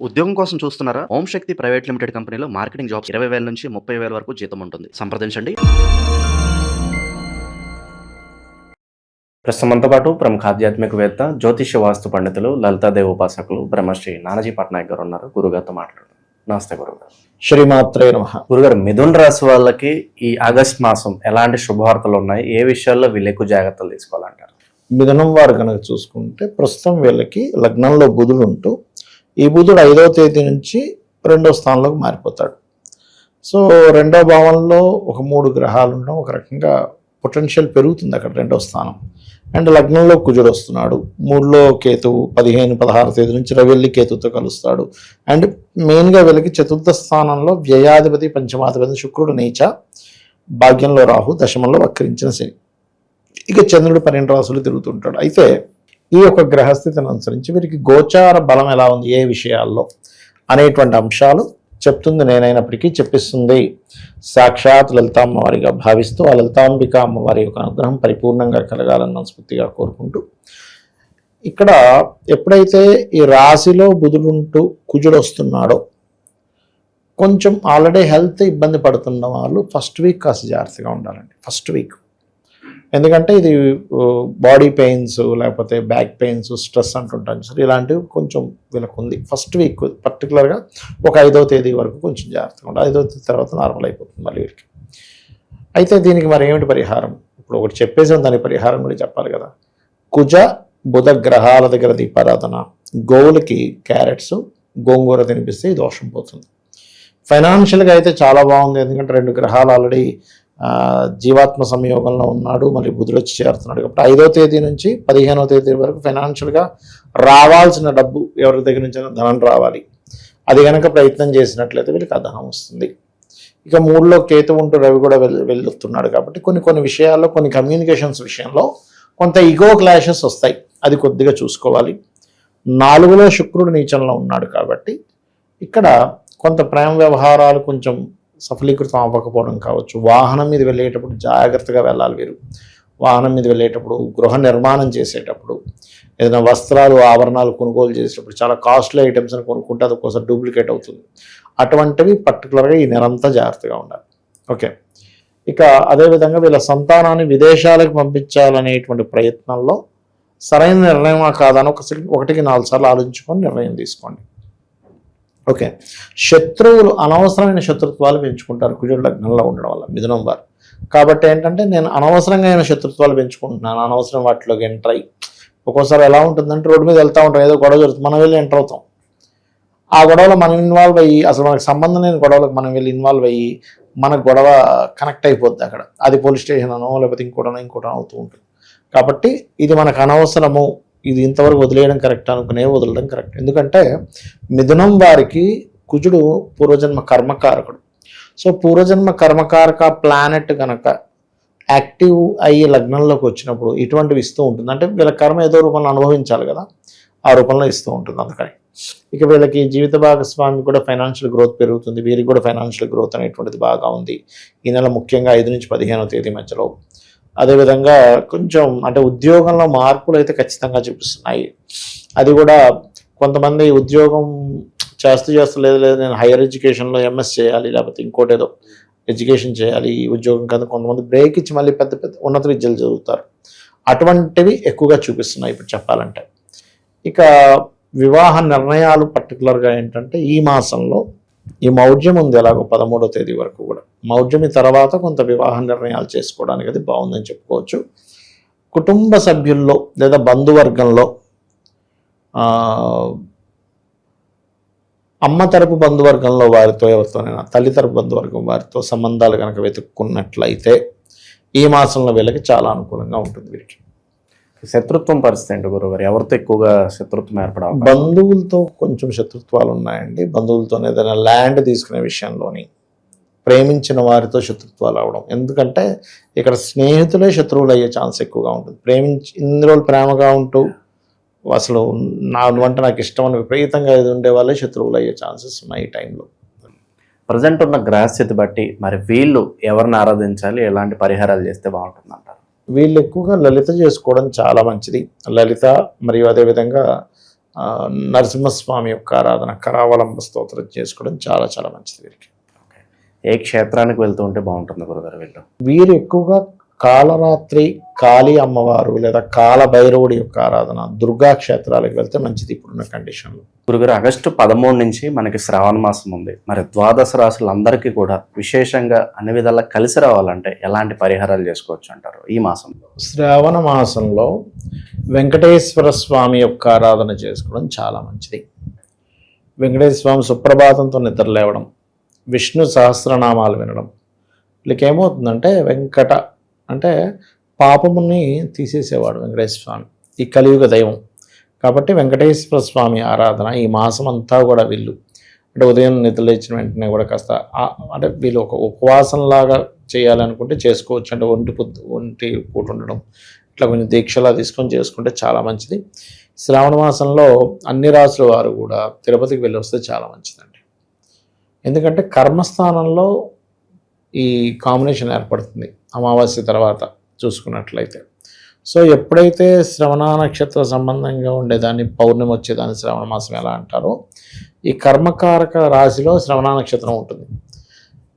ఉద్యోగం కోసం చూస్తున్నారా? ఓం శక్తి ప్రైవేట్ లిమిటెడ్ కంపెనీలో మార్కెటింగ్ జాబ్స్ 20,000 నుంచి 30,000 వరకు జీతం ఉంటుంది. సంప్రదించండి. ప్రస్తుతం మనతో పాటు ప్రముఖ ఆధ్యాత్మికవేత్త, జ్యోతిష్య వాస్తు పండితులు, లలితాదేవి ఉపాసకులు బ్రహ్మశ్రీ నానాజీ పట్నాయక్ గారు ఉన్నారు. గురుగారితో మాట్లాడుతారు. నమస్తే గురుగారు. శ్రీమాత్రే నమః. గురుగారు, మిథున్ రాశి వాళ్ళకి ఈ ఆగస్ట్ మాసం ఎలాంటి శుభవార్తలు ఉన్నాయి? ఏ విషయాల్లో వీళ్ళు ఎక్కువ జాగ్రత్తలు తీసుకోవాలంటారు? మిథునం వారు కనుక చూసుకుంటే ప్రస్తుతం వీళ్ళకి లగ్నంలో బుధుడు ఉంటూ, ఈ బుధుడు 5వ తేదీ నుంచి 2వ స్థానంలోకి మారిపోతాడు. సో 2వ భావంలో ఒక 3 గ్రహాలు ఉండడం ఒక రకంగా పొటెన్షియల్ పెరుగుతుంది అక్కడ 2వ స్థానం. అండ్ లగ్నంలో కుజుడు వస్తున్నాడు, 3లో కేతువు 15-16 తేదీ నుంచి రవి కేతువుతో కలుస్తాడు. అండ్ మెయిన్గా వీళ్ళకి 4వ స్థానంలో వ్యయాధిపతి పంచమాధిపతి శుక్రుడు నీచ, భాగ్యంలో రాహు, దశమంలో వక్రించిన శని, ఇక చంద్రుడు 12 రాశులు తిరుగుతుంటాడు. అయితే ఈ యొక్క గ్రహస్థితిని అనుసరించి వీరికి గోచార బలం ఎలా ఉంది, ఏ విషయాల్లో అనేటువంటి అంశాలు చెప్తుంది నేనైనప్పటికీ చెప్పిస్తుంది సాక్షాత్ లలితామ్మ వారిగా భావిస్తూ, ఆ లలితాంబిక అమ్మవారి యొక్క అనుగ్రహం పరిపూర్ణంగా కలగాలని మనస్ఫూర్తిగా కోరుకుంటూ, ఇక్కడ ఎప్పుడైతే ఈ రాశిలో బుధుడుంటూ కుజుడు వస్తున్నాడో, కొంచెం ఆల్రెడీ హెల్త్ ఇబ్బంది పడుతున్న వాళ్ళు ఫస్ట్ వీక్ కాస్త జాగ్రత్తగా ఉండాలండి. ఫస్ట్ వీక్ ఎందుకంటే ఇది బాడీ పెయిన్స్, లేకపోతే బ్యాక్ పెయిన్స్, స్ట్రెస్ అంటుంటాం సార్, ఇలాంటివి కొంచెం వీళ్ళకు ఉంది. ఫస్ట్ వీక్ పర్టికులర్గా ఒక 5వ తేదీ వరకు కొంచెం జాగ్రత్తగా ఉండాలి. 5వ తేదీ తర్వాత నార్మల్ అయిపోతుంది మళ్ళీ వీరికి. అయితే దీనికి మరి ఏమిటి పరిహారం? ఇప్పుడు ఒకటి చెప్పేసాం, దాని పరిహారం కూడా చెప్పాలి కదా. కుజ బుధ గ్రహాల దగ్గర దీపారాధన, గోవులకి క్యారెట్స్ గోంగూర తినిపిస్తే ఈ దోషం పోతుంది. ఫైనాన్షియల్గా అయితే చాలా బాగుంది, ఎందుకంటే 2 గ్రహాలు ఆల్రెడీ జీవాత్మ సంయోగంలో ఉన్నాడు, మళ్ళీ బుధుడు వచ్చి చేరుతున్నాడు. కాబట్టి 5వ తేదీ నుంచి 15వ తేదీ వరకు ఫైనాన్షియల్గా రావాల్సిన డబ్బు ఎవరి దగ్గర నుంచి ధనం రావాలి, అది కనుక ప్రయత్నం చేసినట్లయితే వీళ్ళకి ఆ ధనం వస్తుంది. ఇక 3లో కేతు ఉంటూ రవి కూడా వెళ్తున్నాడు కాబట్టి కొన్ని విషయాల్లో, కొన్ని కమ్యూనికేషన్స్ విషయంలో కొంత ఈగో క్లాషెస్ వస్తాయి, అది కొద్దిగా చూసుకోవాలి. 4లో శుక్రుడు నీచంలో ఉన్నాడు కాబట్టి ఇక్కడ కొంత ప్రేమ వ్యవహారాలు కొంచెం సఫలీకృతం అవ్వకపోవడం కావచ్చు. వాహనం మీద వెళ్ళేటప్పుడు జాగ్రత్తగా వెళ్ళాలి వీరు. వాహనం మీద వెళ్ళేటప్పుడు, గృహ నిర్మాణం చేసేటప్పుడు, ఏదైనా వస్త్రాలు ఆభరణాలు కొనుగోలు చేసేటప్పుడు చాలా కాస్ట్లీ ఐటమ్స్ అని కొనుక్కుంటే అది ఒక్కోసారి డూప్లికేట్ అవుతుంది. అటువంటివి పర్టికులర్గా ఈ నెలంతా జాగ్రత్తగా ఉండాలి. ఓకే, ఇక అదేవిధంగా వీళ్ళ సంతానాన్ని విదేశాలకు పంపించాలనేటువంటి ప్రయత్నంలో సరైన నిర్ణయమా కాదని 1కి 4 సార్లు ఆలోచించుకొని నిర్ణయం తీసుకోండి. ఓకే, శత్రువులు అనవసరమైన శత్రుత్వాలు పెంచుకుంటారు కుజుడు లగ్నంలో ఉండడం వల్ల మిథునం వారు. కాబట్టి ఏంటంటే నేను అనవసరంగా పెంచుకుంటున్నాను, అనవసరం వాటిలోకి ఎంటర్ అయ్యి, ఒక్కోసారి ఎలా ఉంటుందంటే రోడ్డు మీద వెళ్తూ ఉంటాం, ఏదో గొడవ జరుగుతుంది, మనం వెళ్ళి ఎంటర్ అవుతాం. ఆ గొడవలో మనం ఇన్వాల్వ్ అయ్యి, అసలు మనకు సంబంధం లేని గొడవలకు మనం వెళ్ళి ఇన్వాల్వ్ అయ్యి మనకు గొడవ కనెక్ట్ అయిపోద్ది అక్కడ. అది పోలీస్ స్టేషన్ అనో లేకపోతే ఇంకోటనో అవుతూ ఉంటుంది. కాబట్టి ఇది మనకు అనవసరము, ఇది ఇంతవరకు వదిలేయడం కరెక్ట్ అనుకునే వదలడం కరెక్ట్. ఎందుకంటే మిథునం వారికి కుజుడు పూర్వజన్మ కర్మకారకుడు. సో పూర్వజన్మ కర్మకారక ప్లానెట్ కనుక యాక్టివ్ అయ్యి లగ్నంలోకి వచ్చినప్పుడు ఇటువంటివి ఇస్తూ ఉంటుంది. అంటే వీళ్ళ కర్మ ఏదో రూపంలో అనుభవించాలి కదా, ఆ రూపంలో ఇస్తూ ఉంటుంది. అందుకని ఇక వీళ్ళకి జీవిత భాగస్వామి కూడా ఫైనాన్షియల్ గ్రోత్ పెరుగుతుంది, వీరికి కూడా ఫైనాన్షియల్ గ్రోత్ అనేటువంటిది బాగా ఉంది ఈ నెల, ముఖ్యంగా 5 నుంచి 15వ తేదీ మధ్యలో. అదేవిధంగా కొంచెం అంటే ఉద్యోగంలో మార్పులు అయితే ఖచ్చితంగా చూపిస్తున్నాయి. అది కూడా కొంతమంది ఉద్యోగం చేస్తూ లేదు నేను హైయర్ ఎడ్యుకేషన్లో ఎంఎస్ చేయాలి, లేకపోతే ఇంకోటి ఏదో ఎడ్యుకేషన్ చేయాలి, ఈ ఉద్యోగం కదా, కొంతమంది బ్రేక్ ఇచ్చి మళ్ళీ పెద్ద ఉన్నత విద్యలు చదువుతారు. అటువంటివి ఎక్కువగా చూపిస్తున్నాయి ఇప్పుడు చెప్పాలంటే. ఇక వివాహ నిర్ణయాలు పర్టికులర్గా ఏంటంటే ఈ మాసంలో ఈ మౌఢ్యం ఉంది ఎలాగో 13వ తేదీ వరకు కూడా. మౌఢ్యమి తర్వాత కొంత వివాహ నిర్ణయాలు చేసుకోవడానికి అది బాగుందని చెప్పుకోవచ్చు. కుటుంబ సభ్యుల్లో లేదా బంధువర్గంలో అమ్మ తరపు బంధువర్గంలో వారితో, ఎవరితోనైనా తల్లి తరపు బంధువర్గం వారితో సంబంధాలు కనుక వెతుక్కున్నట్లయితే ఈ మాసంలో వీళ్ళకి చాలా అనుకూలంగా ఉంటుంది. వీరికి శత్రుత్వం పరిస్థితి ఏంటి గురుగారు? ఎవరితో ఎక్కువగా శత్రుత్వం ఏర్పడాలి? బంధువులతో కొంచెం శత్రుత్వాలు ఉన్నాయండి. బంధువులతో ఏదైనా ల్యాండ్ తీసుకునే విషయంలోని, ప్రేమించిన వారితో శత్రుత్వాలు అవడం. ఎందుకంటే ఇక్కడ స్నేహితులే శత్రువులు అయ్యే ఛాన్స్ ఎక్కువగా ఉంటుంది. ఇన్ని రోజులు ప్రేమగా ఉంటూ అసలు నువ్వంటే నాకు ఇష్టం అని విపరీతంగా ఇది ఉండే వాళ్ళే శత్రువులు అయ్యే ఛాన్సెస్ ఉన్నాయి ఈ టైంలో. ప్రజెంట్ ఉన్న గ్రహస్థితి బట్టి మరి వీళ్ళు ఎవరిని ఆరాధించాలి, ఎలాంటి పరిహారాలు చేస్తే బాగుంటుంది అంటారు? వీళ్ళు ఎక్కువగా లలిత చేసుకోవడం చాలా మంచిది. లలిత మరియు అదేవిధంగా నరసింహస్వామి యొక్క ఆరాధన, కరావలంబ స్తోత్రం చేసుకోవడం చాలా చాలా మంచిది వీరికి. ఏ క్షేత్రానికి వెళ్తూ ఉంటే బాగుంటుంది గురుగారు వీళ్ళు? వీరు ఎక్కువగా కాలరాత్రి కాళీ అమ్మవారు లేదా కాలభైరవుడి యొక్క ఆరాధన, దుర్గా క్షేత్రాలకు వెళ్తే మంచిది ఇప్పుడున్న కండిషన్లో. గురుగారు, ఆగస్టు 13 నుంచి మనకి శ్రావణ మాసం ఉంది. మరి ద్వాదశ రాశులందరికీ కూడా విశేషంగా అన్ని విధాలా కలిసి రావాలంటే ఎలాంటి పరిహారాలు చేసుకోవచ్చు అంటారు ఈ మాసంలో? శ్రావణ మాసంలో వెంకటేశ్వర స్వామి యొక్క ఆరాధన చేసుకోవడం చాలా మంచిది. వెంకటేశ్వర స్వామి సుప్రభాతంతో నిద్ర లేవడం, విష్ణు సహస్రనామాలు వినడం, వీళ్ళకి ఏమవుతుందంటే వెంకట అంటే పాపముని తీసేసేవాడు వెంకటేశ్వర స్వామి, ఈ కలియుగ దైవం. కాబట్టి వెంకటేశ్వర స్వామి ఆరాధన ఈ మాసం అంతా కూడా వీళ్ళు అంటే ఉదయం నిద్ర లేచిన వెంటనే కూడా కాస్త అంటే వీళ్ళు ఒక ఉపవాసంలాగా చేయాలనుకుంటే చేసుకోవచ్చు. అంటే ఒంటి పూట ఉండడం, ఇట్లా కొంచెం దీక్షలా తీసుకొని చేసుకుంటే చాలా మంచిది. శ్రావణ మాసంలో అన్ని రాసుల వారు కూడా తిరుపతికి వెళ్ళి వస్తే చాలా మంచిదండి. ఎందుకంటే కర్మస్థానంలో ఈ కాంబినేషన్ ఏర్పడుతుంది అమావాస్య తర్వాత చూసుకున్నట్లయితే. సో ఎప్పుడైతే శ్రవణ నక్షత్ర సంబంధంగా ఉండేదాన్ని పౌర్ణమి వచ్చేదాన్ని శ్రవణ మాసం ఎలా అంటారో, ఈ కర్మకారక రాశిలో శ్రవణ నక్షత్రం ఉంటుంది.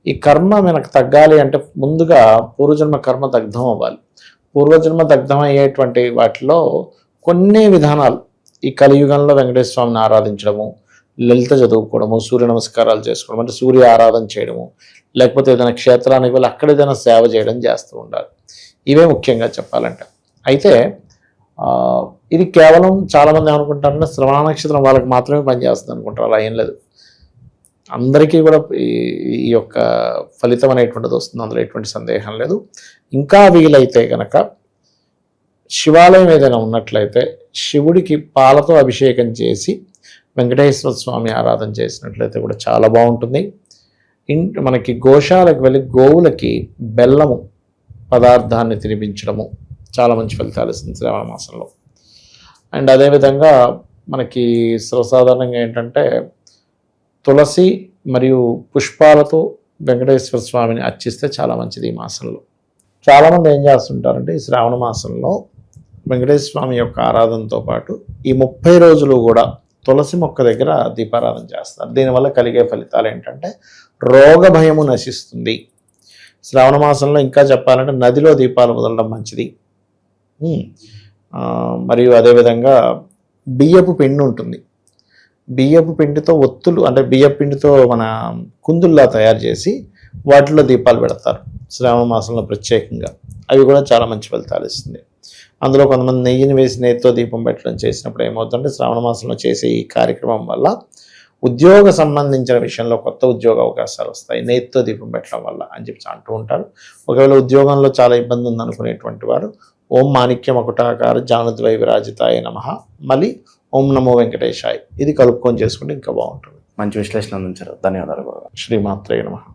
ఈ కర్మ మనకు తగ్గాలి అంటే ముందుగా పూర్వజన్మ కర్మ దగ్ధం అవ్వాలి. పూర్వజన్మ దగ్ధం అయ్యేటువంటి వాటిలో కొన్ని విధానాలు, ఈ కలియుగంలో వెంకటేశ్వర స్వామిని ఆరాధించడము, లలిత చదువుకోవడము, సూర్య నమస్కారాలు చేసుకోవడం, అంటే సూర్య ఆరాధన చేయడము, లేకపోతే ఏదైనా క్షేత్రానికి వెళ్ళి అక్కడ ఏదైనా సేవ చేయడం చేస్తూ ఉండాలి. ఇవే ముఖ్యంగా చెప్పాలంటే. అయితే ఇది కేవలం చాలామంది ఏమనుకుంటారంటే శ్రవణ నక్షత్రం వాళ్ళకి మాత్రమే పనిచేస్తుంది అనుకుంటారు. అలా ఏం లేదు, అందరికీ కూడా ఈ యొక్క ఫలితం అనేటువంటిది వస్తుంది, అందులో ఎటువంటి సందేహం లేదు. ఇంకా వీలైతే కనుక శివాలయం ఏదైనా ఉన్నట్లయితే శివుడికి పాలతో అభిషేకం చేసి వెంకటేశ్వర స్వామి ఆరాధన చేసినట్లయితే కూడా చాలా బాగుంటుంది. మనకి గోశాలకు వెళ్ళి గోవులకి బెల్లము పదార్థాన్ని తినిపించడము చాలా మంచి ఫలితాలు ఇస్తుంది శ్రావణ మాసంలో. అండ్ అదేవిధంగా మనకి సర్వసాధారణంగా ఏంటంటే తులసి మరియు పుష్పాలతో వెంకటేశ్వర స్వామిని అర్చిస్తే చాలా మంచిది ఈ మాసంలో. చాలామంది ఏం చేస్తుంటారంటే ఈ శ్రావణ మాసంలో వెంకటేశ్వర స్వామి యొక్క ఆరాధనతో పాటు ఈ 30 రోజులు కూడా తులసి మొక్క దగ్గర దీపారాధన చేస్తారు. దీనివల్ల కలిగే ఫలితాలు ఏంటంటే రోగ భయము నశిస్తుంది. శ్రావణ మాసంలో ఇంకా చెప్పాలంటే నదిలో దీపాలు వదలడం మంచిది. మరియు అదేవిధంగా బియ్యపు పిండి ఉంటుంది, బియ్యపు పిండితో ఒత్తులు అంటే బియ్యపు పిండితో మన కుందుల్లా తయారు చేసి వాటిలో దీపాలు పెడతారు శ్రావణ మాసంలో ప్రత్యేకంగా. అవి కూడా చాలా మంచి ఫలితాలు ఇస్తుంది. అందులో కొంతమంది నెయ్యిని వేసి నెయ్యితో దీపం పెట్టడం చేసినప్పుడు ఏమవుతుందంటే శ్రావణ మాసంలో చేసే ఈ కార్యక్రమం వల్ల ఉద్యోగ సంబంధించిన విషయంలో కొత్త ఉద్యోగ అవకాశాలు వస్తాయి నెయ్యితో దీపం పెట్టడం వల్ల అని చెప్పి అంటూ ఉంటారు. ఒకవేళ ఉద్యోగంలో చాలా ఇబ్బంది ఉందనుకునేటువంటి వారు ఓం మాణిక్య మకుటాకార జానుద్వై విరాజితాయ నమః, మళ్ళీ ఓం నమో వెంకటేశాయ్ ఇది కలుపుకొని చేసుకుంటే ఇంకా బాగుంటుంది. మంచి విశ్లేషణ అందించారు, ధన్యవాదాలు. శ్రీమాత్రేయ నమః.